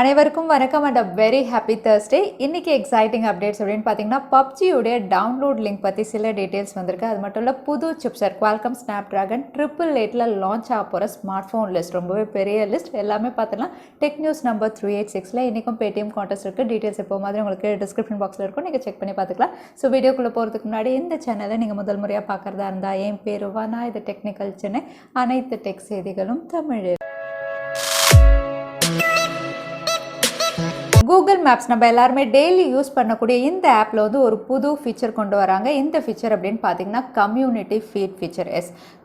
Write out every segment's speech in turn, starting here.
அனைவருக்கும் வணக்கம் and very happy Thursday. இன்னைக்கு எக்ஸைட்டிங் அப்டேட்ஸ் அப்படின்னு பார்த்தீங்கன்னா பப்ஜியோடைய டவுன்லோட் லிங்க் பற்றி சில டீட்டெயில்ஸ் வந்திருக்கு. அது மட்டும் இல்லை புது சிப்செட் Qualcomm Snapdragon 888 லான்ச் ஆக போகிற ஸ்மார்ட் ஃபோன் லிஸ்ட், ரொம்பவே பெரிய லிஸ்ட். எல்லாமே பார்த்தீங்கன்னா டெக் நியூஸ் நம்பர் 386 இன்றைக்கும் Paytm Contest இருக்குது. டீட்டெயில்ஸ் எப்போ மாதிரி உங்களுக்கு டிஸ்கிரிப்ஷன் பாக்ஸில் இருக்கும், நீங்கள் செக் பண்ணி பார்த்துக்கலாம். ஸோ வீடியோக்குள்ளே போகிறதுக்கு முன்னாடி இந்த சேனலை நீங்கள் முதல் முறையாக பார்க்குறதா இருந்தால் என் பேர் வானா, இது டெக்னிக்கல் சென்னை, அனைத்து டெக் செய்திகளும் தமிழ். கூகுள் மேப்ஸ் நம்ம எல்லாருமே டெய்லி யூஸ் பண்ணக்கூடிய இந்த ஆப்பில் வந்து ஒரு புது ஃபீச்சர் கொண்டு வராங்க. இந்த ஃபீச்சர் அப்படின்னு பார்த்தீங்கன்னா community feed feature.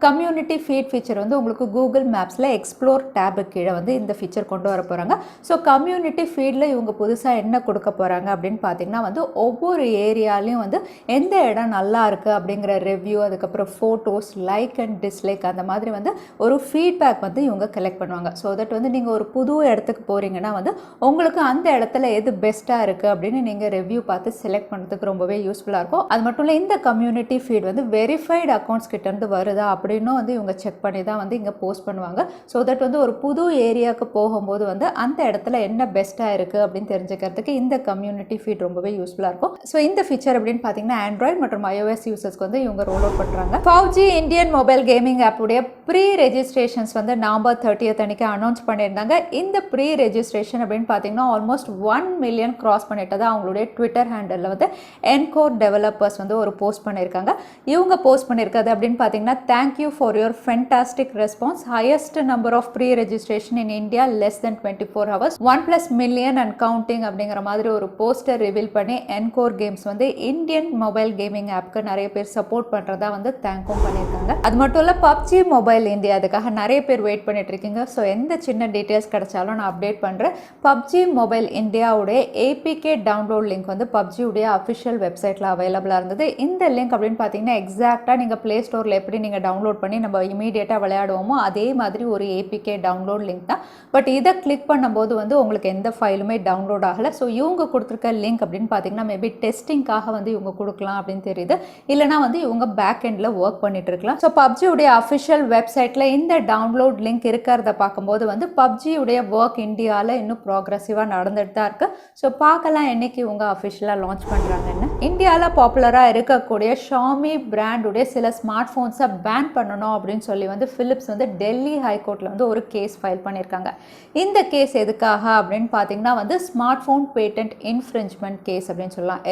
Community feed feature வந்து உங்களுக்கு கூகுள் மேப்ஸில் எக்ஸ்ப்ளோர் டேபு கீழே வந்து இந்த ஃபீச்சர் கொண்டு வர போகிறாங்க. ஸோ கம்யூனிட்டி ஃபீடில் இவங்க புதுசாக என்ன கொடுக்க போகிறாங்க அப்படின்னு பார்த்தீங்கன்னா வந்து ஒவ்வொரு ஏரியாலையும் வந்து எந்த இடம் நல்லா இருக்குது அப்படிங்கிற ரிவ்யூ, அதுக்கப்புறம் ஃபோட்டோஸ், லைக் அண்ட் டிஸ்லைக், அந்த மாதிரி வந்து ஒரு ஃபீட்பேக் வந்து இவங்க கலெக்ட் பண்ணுவாங்க. ஸோ தட் வந்து நீங்கள் ஒரு புது இடத்துக்கு போகிறீங்கன்னா வந்து உங்களுக்கு அந்த இடத்துல எது பெஸ்ட்டாக இருக்குது அப்படின்னு நீங்கள் ரிவ்யூ பார்த்து செலக்ட் பண்ணுறதுக்கு ரொம்பவே யூஸ்ஃபுல்லாக இருக்கும். அது மட்டும் இல்லை இந்த கம்யூனிட்டி ஃபீட் வந்து வெரிஃபைடு அக்கௌண்ட்ஸ் கிட்டேருந்து வருதா அப்படின்னும் வந்து இவங்க செக் பண்ணி தான் வந்து இங்கே போஸ்ட் பண்ணுவாங்க. ஸோ தட் வந்து ஒரு புது ஏரியாவுக்கு போகும்போது வந்து அந்த இடத்துல என்ன பெஸ்ட்டாக இருக்குது அப்படின்னு தெரிஞ்சுக்கிறதுக்கு இந்த கம்யூனிட்டி ஃபீட் ரொம்பவே யூஸ்ஃபுல்லாக இருக்கும். ஸோ இந்த ஃபீச்சர் அப்படின்னு பார்த்தீங்கன்னா ஆண்ட்ராய்டு மற்றும் iOS யூசர்ஸ்க்கு வந்து இவங்க ரோல் அவுட் பண்ணுறாங்க. FAU-G இந்தியன் மொபைல் கேமிங் ஆப்புடைய ப்ரீ ரெஜிஸ்ட்ரேஷன்ஸ் வந்து நவம்பர் 30 அன்னைக்கு அனௌன்ஸ் பண்ணியிருந்தாங்க. இந்த ப்ரீ ரெஜிஸ்ட்ரேஷன் அப்படின்னு பார்த்தீங்கன்னா ஆல்மோஸ்ட் 1 மில்லியன் கிராஸ் பண்ணிட்டதா அவங்களுடைய ட்விட்டர் ஹேண்டலில் வந்து என்கோர் டெவலப்பர்ஸ் வந்து ஒரு போஸ்ட் பண்ணியிருக்காங்க. இவங்க போஸ்ட் பண்ணியிருக்கிறது அப்படின்னு பார்த்தீங்கன்னா thank you for your fantastic response, highest number of pre registration in India less than 24 hours, 1+ million and counting அப்படிங்கிற மாதிரி ஒரு போஸ்டர் ரிவீல் பண்ணி என்கோர் கேம்ஸ் வந்து இந்தியன் மொபைல் கேமிங் ஆப்க்கு நிறைய பேர் சப்போர்ட் பண்ணுறதா வந்து தேங்க்கும் பண்ணியிருக்காங்க. அது மட்டும் இல்லை பப்ஜி மொபைல் இந்தியா அதுக்காக நிறைய பேர் வெயிட் பண்ணிட்டு இருக்கீங்க. ஸோ எந்த சின்ன டீட்டெயில்ஸ் கிடைச்சாலும் நான் அப்டேட் பண்ணுறேன். பப்ஜி மொபைல் இந்தியாவுடைய ஏபிகே டவுன்லோட் லிங்க் வந்து பப்ஜியுடைய அஃபிஷியல் வெப்சைட்டில் அவைலபிளாக இருந்தது. இந்த லிங்க் அப்படின்னு பார்த்தீங்கன்னா எக்ஸாக்டாக நீங்கள் ப்ளே ஸ்டோரில் எப்படி நீங்கள் டவுன்லோட் பண்ணி நம்ம இமீடியட்டாக விளையாடுவோமோ அதே மாதிரி ஒரு ஏபிகே டவுன்லோட் லிங்க் தான். பட் இதை கிளிக் பண்ணும்போது வந்து உங்களுக்கு எந்த ஃபைலுமே டவுன்லோட் ஆகலை. ஸோ இவங்க கொடுத்துருக்க லிங்க் அப்படின்னு பார்த்தீங்கன்னா மேபி டெஸ்டிங்காக வந்து இவங்க கொடுக்கலாம் அப்படின்னு தெரியுது, இல்லைனா வந்து இவங்க பேக் எண்டில் ஒர்க் பண்ணிட்டு இருக்கலாம். ஸோ பப்ஜியுடைய அஃபிஷியல் வெப்சைட்டில் இந்த டவுன்லோட் லிங்க் இருக்கிறத பார்க்கும்போது வந்து பப்ஜியுடைய ஒர்க் இந்தியாவில் இன்னும் ப்ராக்ரெசிவாக நடந்துட்டு தான் இருக்குது. ஸோ பார்க்கலாம் என்னைக்கு இவங்க அஃபிஷியலாக லான்ச் பண்ணுறாங்கன்னு. இந்தியாவில் பாப்புலராக இருக்கக்கூடிய ஷாமி பிராண்டுடைய சில ஸ்மார்ட் ஃபோன்ஸை பேன் பண்ணணும் அப்படின்னு சொல்லி வந்து ஃபிலிப்ஸ் வந்து டெல்லி ஹைகோர்ட்டில் வந்து ஒரு கேஸ் ஃபைல் பண்ணியிருக்காங்க. இந்த கேஸ் எதுக்காக அப்படின்னு பார்த்தீங்கன்னா வந்து smart phone patent infringement case அப்படின்னு சொல்லலாம்.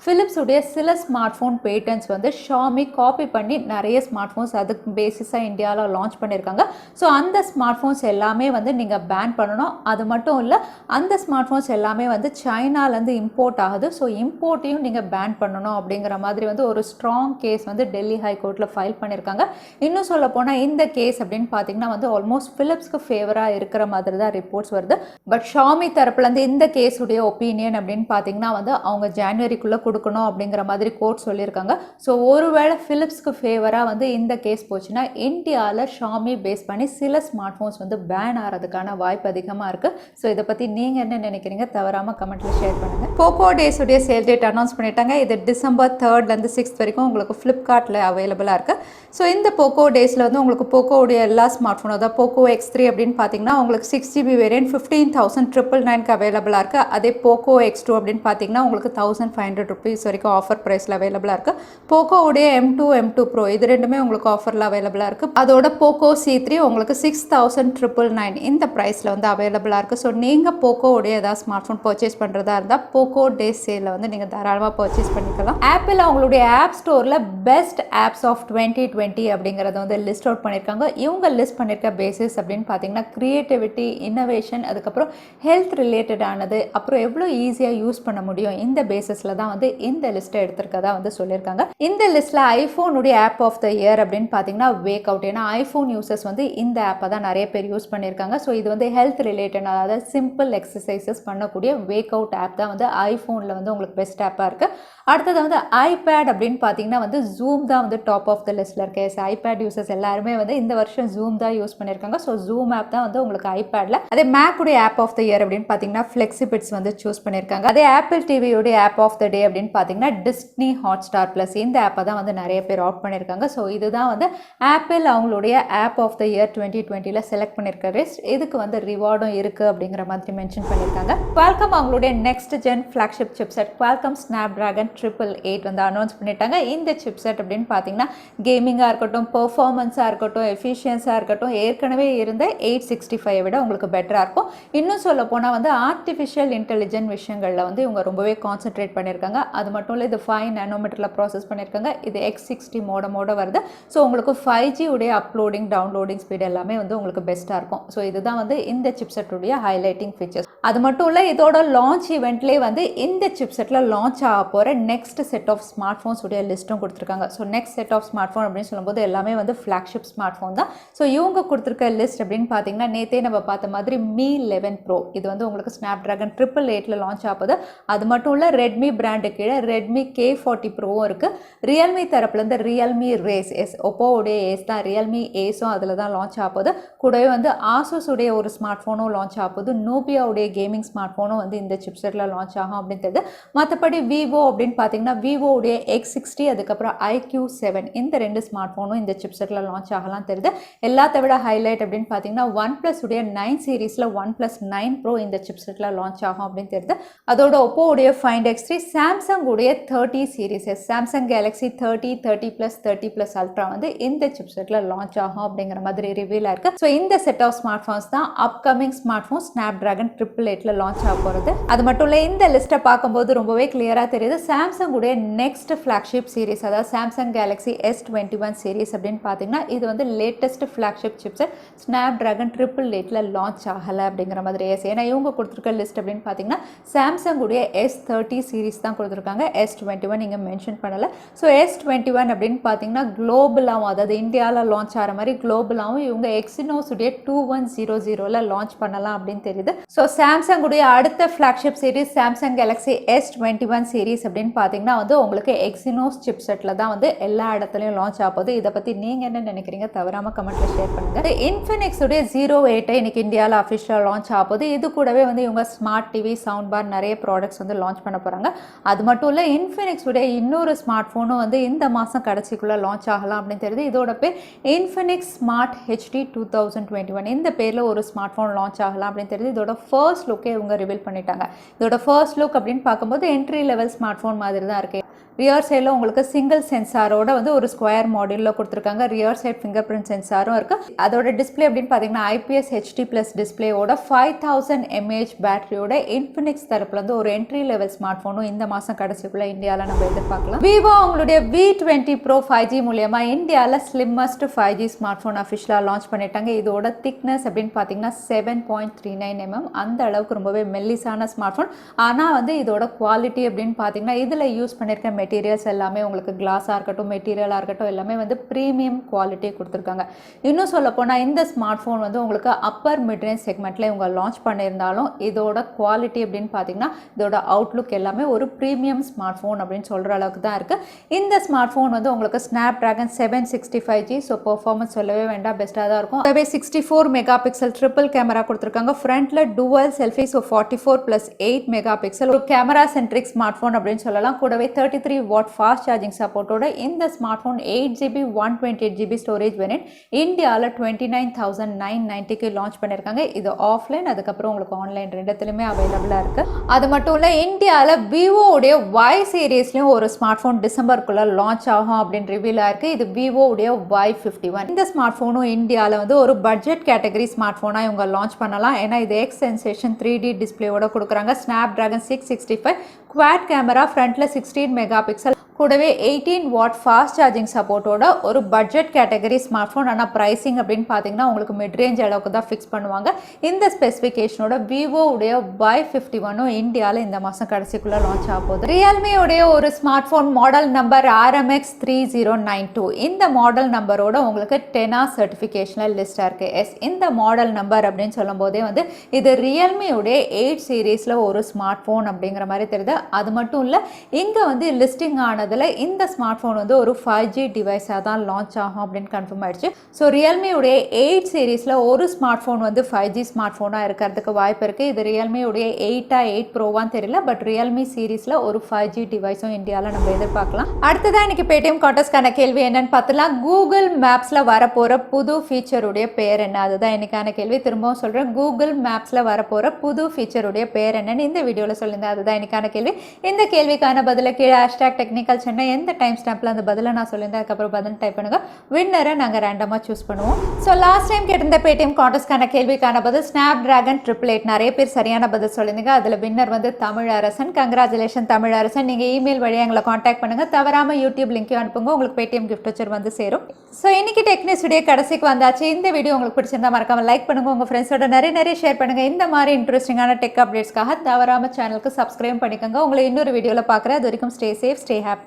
ஃபிலிப்ஸ் உடைய சில ஸ்மார்ட் ஃபோன் பேட்டன்ட்ஸ் வந்து ஷாமி காப்பி பண்ணி நிறைய ஸ்மார்ட் ஃபோன்ஸ் அதுக்கு பேசிஸாக இந்தியாவில் லான்ச் பண்ணியிருக்காங்க. ஸோ அந்த ஸ்மார்ட் ஃபோன்ஸ் எல்லாமே வந்து நீங்கள் பேன் பண்ணணும். அது மட்டும் இல்லை அந்த ஸ்மார்ட் ஃபோன்ஸ் எல்லாமே வந்து சைனாலேருந்து இம்போர்ட் ஆகுது. ஸோ இம்போர்ட்டையும் நீங்கள் பேன் பண்ணணும் அப்படிங்கிற மாதிரி வந்து ஒரு ஸ்ட்ராங் கேஸ் வந்து டெல்லி ஹைகோர்ட்டில் ஃபைல் பண்ணியிருக்காங்க. இன்னும் சொல்ல போனால் இந்த கேஸ் அப்படின்னு பார்த்தீங்கன்னா வந்து ஆல்மோஸ்ட் ஃபிலிப்ஸ்க்கு ஃபேவராக இருக்கிற மாதிரி தான் ரிப்போர்ட்ஸ் வருது. பட் ஷாமி தரப்புலேருந்து இந்த கேஸுடைய ஒப்பீனியன் அப்படின்னு பார்த்தீங்கன்னா வந்து அவங்க ஜனவரிக்குள்ளே கொடுக்கணும் அப்படிங்கிற மாதிரி கோர்ட் சொல்லியிருக்காங்க. ஸோ ஒருவேளை ஃபிலிப்ஸ்க்கு ஃபேவராக வந்து இந்த கேஸ் போச்சுன்னா இந்தியாவில் ஷாமி பேஸ் பண்ணி சில ஸ்மார்ட் ஃபோன்ஸ் வந்து பேன் ஆகிறதுக்கான வாய்ப்பு அதிகமாக இருக்குது. ஸோ இதை பற்றி நீங்கள் என்ன நினைக்கிறீங்க தவறாமல் கமெண்ட்ல ஷேர் பண்ணுங்க. போக்கோ டேஸ் உடைய சேல் டேட் அனௌன்ஸ் பண்ணிட்டாங்க. இது டிசம்பர் 3 6 வரைக்கும் உங்களுக்கு ஃப்ளிப்கார்ட்டில் அவைலபிளாக இருக்குது. ஸோ இந்த போக்கோ டேஸில் வந்து உங்களுக்கு போக்கோடைய எல்லா ஸ்மார்ட் ஃபோன், அதாவது போக்கோ X3 அப்படின்னு பார்த்தீங்கன்னா உங்களுக்கு 6GB வேரியன்ட் 15,999க்கு அவைலபிளாக இருக்குது. அதே போக்கோ X2 அப்படின்னு பார்த்தீங்கன்னா உங்களுக்கு 1,500 rupees வரைக்கும் ஆஃபர் ப்ரைஸில் அவைலபிளாக இருக்குது. போக்கோவுடைய M2 Pro இது ரெண்டுமே உங்களுக்கு ஆஃபரில் அவைலபிளாக இருக்குது. அதோட போக்கோ C3 உங்களுக்கு 6,999 இந்த ப்ரைஸில் வந்து அவைலபிளாக இருக்குது. ஸோ நீங்கள் போக்கோவுடைய ஏதாவது ஸ்மார்ட் ஃபோன் பர்ச்சேஸ் பண்ணுறதா இருந்தால் போக்கோ டேஸ் சேலில் வந்து நீங்கள் தாராளமாக பர்ச்சேஸ் பண்ணிக்கலாம். ஆப்பிள் அவங்களுடைய ஆப் ஸ்டோரில் பெஸ்ட் ஆப்ஸ் ஆஃப் 2020 அப்படிங்கிறத வந்து லிஸ்ட் அவுட் பண்ணியிருக்காங்க. இவங்க லிஸ்ட் பண்ணியிருக்க பேசிஸ் அப்படின்னு பார்த்தீங்கன்னா கிரியேட்டிவிட்டி, இன்னோவேஷன், அதுக்கப்புறம் ஹெல்த் ரிலேட்டடானது, அப்புறம் எவ்வளோ ஈஸியாக யூஸ் பண்ண முடியும், இந்த பேசிஸில் தான் வந்து இந்த லிஸ்ட்டை எடுத்திருக்கதா வந்து சொல்லியிருக்காங்க. இந்த லிஸ்ட்டில் ஐஃபோனுடைய ஆப் ஆஃப் த இயர் அப்படின்னு பார்த்தீங்கன்னா வேக் அவுட். ஏன்னா ஐஃபோன் யூசர்ஸ் வந்து இந்த ஆப்பை தான் நிறைய பேர் யூஸ் பண்ணியிருக்காங்க. ஸோ இது வந்து ஹெல்த் ரிலேட்டட், அதாவது சிம்பிள் எக்ஸசைசஸ் பண்ண பண்ணக்கூடிய வேக் அவுட் ஆப் தான் வந்து ஐஃபோனில் வந்து உங்களுக்கு பெஸ்ட் ஆப்பாக இருக்குது. அடுத்தது வந்து ஐபேட் அப்படின்னு பார்த்தீங்கன்னா வந்து ஜூம் தான் வந்து டாப் ஆஃப் த லிஸ்ட்டில் இருக்கு. ஐபேட் யூசர்ஸ் எல்லாருமே வந்து இந்த வருஷம் ஜூம் தான் யூஸ் பண்ணியிருக்காங்க. ஸோ ஜூம் ஆப் தான் வந்து உங்களுக்கு ஐபேடில். அதே மேக்குடைய ஆப் ஆஃப் த இயர் அப்படின்னு பார்த்தீங்கன்னா ஃப்ளெக்ஸிபிட்ஸ் வந்து சூஸ் பண்ணியிருக்காங்க. அதே ஆப்பிள் டிவியோடைய ஆப் ஆஃப் த டே அப்படின்னு பார்த்தீங்கன்னா டிஸ்னி ஹாட்ஸ்டார் ப்ளஸ் இந்த ஆப்பை தான் வந்து நிறைய பேர் ஆட் பண்ணியிருக்காங்க. ஸோ இதுதான் வந்து ஆப்பிள் அவங்களுடைய app of the year 2020 select பண்ணியிருக்க லிஸ்ட். இதுக்கு வந்து ரிவார்டும் இருக்குது அப்படிங்கிற மாதிரி மென்ஷன் பண்ணியிருக்காங்க. Qualcomm அவங்களுடைய next gen flagship chipset Qualcomm Snapdragon 888 வந்து அனௌன்ஸ் பண்ணிட்டாங்க. இந்த சிப்செட் அப்படின்னு பார்த்தீங்கன்னா கேமிங்காக இருக்கட்டும், பெர்ஃபார்மன்ஸாக இருக்கட்டும், எஃபிஷியன்ஸாக இருக்கட்டும், ஏற்கனவே இருந்த 865 விட உங்களுக்கு பெட்டராக இருக்கும். இன்னும் சொல்ல போனால் வந்து ஆர்டிஃபிஷியல் இன்டெலிஜென்ட் விஷயங்களில் வந்து இவங்க ரொம்பவே கான்சென்ட்ரேட் பண்ணியிருக்காங்க. அது மட்டும் இல்லை, இது 5 நானோமீட்டரில் ப்ராசஸ் பண்ணியிருக்காங்க. இது X60 மோடமோட வருது. ஸோ உங்களுக்கு 5G உடைய அப்லோடிங் டவுன்லோடிங் ஸ்பீட் எல்லாமே வந்து உங்களுக்கு பெஸ்ட்டாக இருக்கும். ஸோ இதுதான் வந்து இந்த சிப்செட்டுடைய ஹைலைட்டிங் ஃபீச்சர்ஸ். அது மட்டும் இல்லை, இதோட லான்ச் ஈவெண்ட்லேயே வந்து இந்த சிப்செட்டில் லான்ச் ஆக போகிற next set of smart phones உடைய லிஸ்ட்டும் கொடுத்துருக்காங்க. So next set of smart phone அப்படின்னு சொல்லும்போது எல்லாமே வந்து ஃப்ளாக்ஷிப் ஸ்மார்ட் ஃபோன் தான். ஸோ இவங்க கொடுத்துருக்க லிஸ்ட் அப்படின்னு பார்த்தீங்கன்னா நேற்றே நம்ம பார்த்த மாதிரி Mi 11 Pro இது வந்து உங்களுக்கு Snapdragon 888 லான்ச் ஆகுது. அது மட்டும் இல்லை, ரெட்மி பிராண்டு கீழே ரெட்மி K40 ப்ரோவும் இருக்குது. ரியல்மி தரப்புலேருந்து ரியல்மி ரேஸ் எஸ், ஒப்போவுடைய ஏஸ் தான், ரியல்மி ஏஸும் அதில் தான் லான்ச் ஆகுது. கூடவே வந்து ஆசூஸ் உடைய ஒரு ஸ்மார்ட் ஃபோனும் லான்ச் ஆகுது. நோபியாவுடைய கேமிங் ஸ்மார்ட் ஃபோனும் வந்து இந்த சிப்செட்டில் லான்ச் ஆகும் அப்படின்னு தெரியுது. மற்றபடி விவோ அப்படின்னு பார்த்தீங்கன்னா விவோவுடைய X60 அதுக்கப்புறம் IQ7 இந்த 2 ஸ்மார்ட் ஃபோனும் இந்த சிப்செட்டில் லான்ச் ஆகலாம் தெரியுது. எல்லாத்த விட ஹைலைட் அப்படின்னு பார்த்தீங்கன்னா OnePlus உடைய 9 சீரீஸில் OnePlus 9 Pro இந்த சிப்செட்டில் லான்ச் ஆகும் அப்படின்னு தெரியுது. அதோட ஒப்போவுடைய Find X3, சாம்சங் உடைய 30 சீரீஸ், சாம்சங் Galaxy 30, 30+, Ultra வந்து இந்த சிப்செட்டில் லான்ச் ஆகும் அப்படிங்கிற மாதிரி ரிவீல் ஆயிருக்கு. ஸோ இந்த செட் ஆஃப் ஸ்மார்ட் ஃபோன்ஸ் தான் upcoming smart phone Snapdragon 888 launch ஆக போகிறது. அது மட்டும் இல்லை, இந்த லிஸ்ட்டை பார்க்கும்போது ரொம்பவே கிளியராக தெரியுது. சாம்சங் உடைய நெக்ஸ்ட் ஃப்ளாக்ஷிப் சீரிஸ், அதாவது சாம்சங் Galaxy S21 சீரிஸ் அப்படின்னு பார்த்தீங்கன்னா இது வந்து latest flagship chipset Snapdragon 888 launch ஆகலை அப்படிங்கிற மாதிரி. ஏன்னா இவங்க கொடுத்துருக்க லிஸ்ட் அப்படின்னு பார்த்தீங்கன்னா சாம்சங் உடைய S30 சீரிஸ் தான் கொடுத்துருக்காங்க. S21 இங்கே மென்ஷன் பண்ணலை. ஸோ S21 அப்படின்னு பார்த்தீங்கன்னா குளோபலாகவும், அதாவது இந்தியாவில் லான்ச் ஆகிற மாதிரி குளோபலாகவும் இவங்க Exynos உடைய 2100 லான்ச் பண்ணலாம் அப்படின்னு தெரியுது. ஸோ சாம்சங் உடைய அடுத்த flagship series Samsung Galaxy S21 series அப்படின்னு பார்த்தீங்கன்னா வந்து உங்களுக்கு Exynos சிப்செட்டில் தான் வந்து எல்லா இடத்துலையும் லான்ச் ஆகுது. இதை பற்றி நீங்கள் என்ன நினைக்கிறீங்க? தவறாமல் கமெண்ட்டில் ஷேர் பண்ணுங்கள். இன்ஃபினிக்ஸ் உடைய 08 இன்னைக்கு இந்தியாவில் அஃபிஷியலாக லான்ச் ஆகுது. இது கூடவே வந்து இவங்க ஸ்மார்ட் டிவி, சவுண்ட் பார் நிறைய ப்ராடக்ட்ஸ் வந்து லான்ச் பண்ண போகிறாங்க. அது மட்டும் இல்லை, இன்ஃபினிக்ஸ் உடைய இன்னொரு ஸ்மார்ட் ஃபோனும் வந்து இந்த மாதம் கடைசிக்குள்ளே லான்ச் ஆகலாம் அப்படின்னு தெரியுது. இதோட பேர் இன்ஃபினிக்ஸ் ஸ்மார்ட் HD 2021 இந்த பேரில் ஒரு ஸ்மார்ட் ஃபோன் லான்ச் ஆகலாம் அப்படின்னு தெரியுது. இதோட ஃபர்ஸ்ட் லுக்கே இவங்க ரிவீல் பண்ணிட்டாங்க. இதோட ஃபர்ஸ்ட் லுக் அப்படின்னு பார்க்கும்போது என்ட்ரி லெவல் ஸ்மார்ட் ஃபோன் மாதிரி தான் இருக்குது. ரியர் சைடில் உங்களுக்கு சிங்கிள் சென்சாரோட வந்து ஒரு ஸ்கொயர் மாடலில் கொடுத்துருக்காங்க. ரியர் சைட் ஃபிங்கர் பிரிண்ட் சென்சாரும் இருக்குது. அதோட டிஸ்பிளே அப்படின்னு பார்த்தீங்கன்னா IPS HD+ டிஸ்பிளேயோட 5000 mAh பேட்டரியோட இன்ஃபினிக்ஸ் தரப்புலேருந்து ஒரு என்ட்ரி லெவல் ஸ்மார்ட் ஃபோனும் இந்த மாதம் கடைசிக்குள்ளே இந்தியாவில் நம்ம எதிர்பார்க்கலாம். விவோ அவங்களுடைய V20 Pro 5G மூலியமா இந்தியாவில் ஸ்லிம்மஸ்ட் 5G ஸ்மார்ட் ஃபோன் அஃபிஷியலாக லான்ச் பண்ணிட்டாங்க. இதோட திக்னஸ் அப்படின்னு பார்த்தீங்கன்னா 7.39 mm, அந்த அளவுக்கு ரொம்பவே மெல்லிசான ஸ்மார்ட் ஃபோன். ஆனால் வந்து இதோட குவாலிட்டி அப்படின்னு பார்த்தீங்கன்னா இதில் யூஸ் பண்ணியிருக்க மெட்டீரியல்ஸ் எல்லாமே உங்களுக்கு கிளாஸாக இருக்கட்டும், மெட்டீரியலாக இருக்கட்டும், எல்லாமே வந்து ப்ரீமியம் குவாலிட்டி கொடுத்துருக்காங்க. இன்னும் சொல்ல போனால் இந்த ஸ்மார்ட் ஃபோன் வந்து உங்களுக்கு அப்பர் மிட்ரேஞ்ச் செக்மெண்ட்டில் இவங்க லான்ச் பண்ணியிருந்தாலும் இதோட குவாலிட்டி அப்படின்னு பார்த்தீங்கன்னா இதோட அவுட்லுக் எல்லாமே ஒரு ப்ரீமியம் ஸ்மார்ட் ஃபோன் அப்படின்னு சொல்கிற அளவுக்கு தான் இருக்குது. இந்த ஸ்மார்ட் ஃபோன் வந்து உங்களுக்கு Snapdragon 765G, ஸோ பெர்ஃபார்மன்ஸ் சொல்லவே வேண்டாம், பெஸ்ட்டாக தான் இருக்கும். அதே 64 மெகா பிக்சல் ட்ரிபிள் கேமரா கொடுத்துருக்காங்க. ஃப்ரண்ட்டில் dual selfie, so 44+8 mega pixel ஒரு கேமரா சென்ட்ரிக் ஸ்மார்ட் ஃபோன் அப்படின்னு சொல்லலாம். கூடவே 33 watt ஃபாஸ்ட் சார்ஜிங் சப்போர்ட்டோட இந்த smart phone 8GB 128GB storage variant இந்தியாவில் 29,990க்கு லான்ச் பண்ணியிருக்காங்க. இது ஆஃப்லைன், அதுக்கப்புறம் உங்களுக்கு ஆன்லைன் ரெண்டுத்துலையுமே அவைலபிளாக இருக்குது. அது மட்டும் இல்லை, இந்தியாவில் விவோவுடைய Y சீரீஸ்லையும் ஒரு ஸ்மார்ட் ஃபோன் டிசம்பருக்குள்ளே லான்ச் ஆகும் அப்படின்னு ரிவீல் ஆயிருக்கு. இது விவோவுடைய Y51. இந்த ஸ்மார்ட் ஃபோனும் இந்தியாவில் வந்து ஒரு பட்ஜெட் கேட்டகரி ஸ்மார்ட் ஃபோனாக இவங்க லான்ச் பண்ணலாம். ஏன்னா இது X சென்சேஷன் 3D டிஸ்பிளேயோட கொடுக்குறாங்க. Snapdragon 665 குவாட் கேமரா, ஃப்ரண்ட்டில் 16 மெகா பிக்சல், கூடவே 18 வாட் ஃபாஸ்ட் சார்ஜிங் சப்போர்ட்டோட ஒரு பட்ஜெட் கேட்டகரி ஸ்மார்ட் ஃபோன். ஆனால் ப்ரைஸிங் அப்படின்னு பார்த்தீங்கன்னா உங்களுக்கு மிட் ரேஞ்ச் அளவுக்கு தான் ஃபிக்ஸ் பண்ணுவாங்க. இந்த ஸ்பெசிஃபிகேஷனோட Vivo உடைய Y51 இந்தியாவில் இந்த மாதம் கடைசிக்குள்ளே லான்ச் ஆக போகுது. Realme உடைய ஒரு smart phone model number RMX 3092. இந்த மாடல் நம்பரோட உங்களுக்கு Tenaa சர்டிஃபிகேஷனில் லிஸ்டாக இருக்குது. இந்த மாடல் நம்பர் அப்படின்னு சொல்லும் போதே வந்து இது Realme உடைய 8 சீரீஸில் ஒரு ஸ்மார்ட் ஃபோன் அப்படிங்கிற மாதிரி தெரியுது. அது மட்டும் இல்லை, இங்கே வந்து லிஸ்டிங் ஆனதில் இந்த ஸ்மார்ட் ஃபோன் வந்து ஒரு 5G டிவைஸாக தான் லான்ச் ஆகும் அப்படின்னு கன்ஃபார்ம் ஆயிடுச்சு. ஸோ Realme உடைய 8 சீரீஸில் ஒரு ஸ்மார்ட் ஃபோன் வந்து 5G ஸ்மார்ட் ஃபோனாக இருக்கிறதுக்கு வாய்ப்பு இருக்குது. இது Realme உடைய 8 ப்ரோவான்னு தெரியல, பட் Realme சீரீஸில் ஒரு 5G டிவைஸும் இந்தியாவில் நம்ம எதிர்பார்க்கலாம். அடுத்ததான் இன்னைக்கு Paytm Contestக்கான கேள்வி என்னன்னு பார்த்தலாம். கூகுள் மேப்ஸில் வரப்போகிற புது ஃபீச்சருடைய பேர் என்ன? அதுதான் இன்னைக்கான கேள்வி. திரும்பவும் சொல்கிறேன், கூகுள் மேப்ஸில் வரப்போகிற புது ஃபீச்சருடைய பேர் என்னன்னு இந்த வீடியோவில் சொல்லியிருந்தேன். அதுதான் இன்னைக்கான கேள்வி. இந்த கேள்விக்கான பதில கீழே #technicalchennai எந்த டைம் ஸ்டாம்பில் அந்த பதிலை நான் சொல்லியிருந்தேன் அதுக்கப்புறம் பதில் டைப் பண்ணுங்க. வின்னரை நாங்கள் ரேண்டமாக சூஸ் பண்ணுவோம். ஸோ லாஸ்ட் டைம் கேட்டிருந்த Paytm Contestக்கான கேள்விக்கான பதில் Snapdragon 888. நிறைய பேர் சரியான பதில் சொல்லியிருந்தீங்க. அதில் வின்னர் வந்து தமிழரசன். கங்க்ராச்சுலேஷன் தமிழரசன். நீங்கள் இமெயில் வழியாக எங்களை காண்டாக்ட் பண்ணுங்கள். தவறாமல் யூடியூப் லிங்க்கையும் அனுப்புங்க. உங்களுக்கு Paytm கிஃப்ட் வச்சர் வந்து சேரும். ஸோ இன்னைக்கு டெக்னிக்ஸ் வீடியோ கடைசிக்கு வந்தாச்சு. இந்த வீடியோ உங்களுக்கு பிடிச்சிருந்தா மறக்காம லைக் பண்ணுங்க. உங்கள் ஃப்ரெண்ட்ஸோட நிறைய ஷேர் பண்ணுங்க. இந்த மாதிரி இன்ட்ரெஸ்டிங்கான டெக் அப்டேட்ஸ்க்காக தவறாம சேனலுக்கு சப்ஸ்கிரைப் பண்ணிக்கோங்க. உங்களை இன்னொரு வீடியோவில் பார்க்குறேன். அது வரைக்கும் ஸ்டே சேஃப், ஸ்டே ஹாப்பி.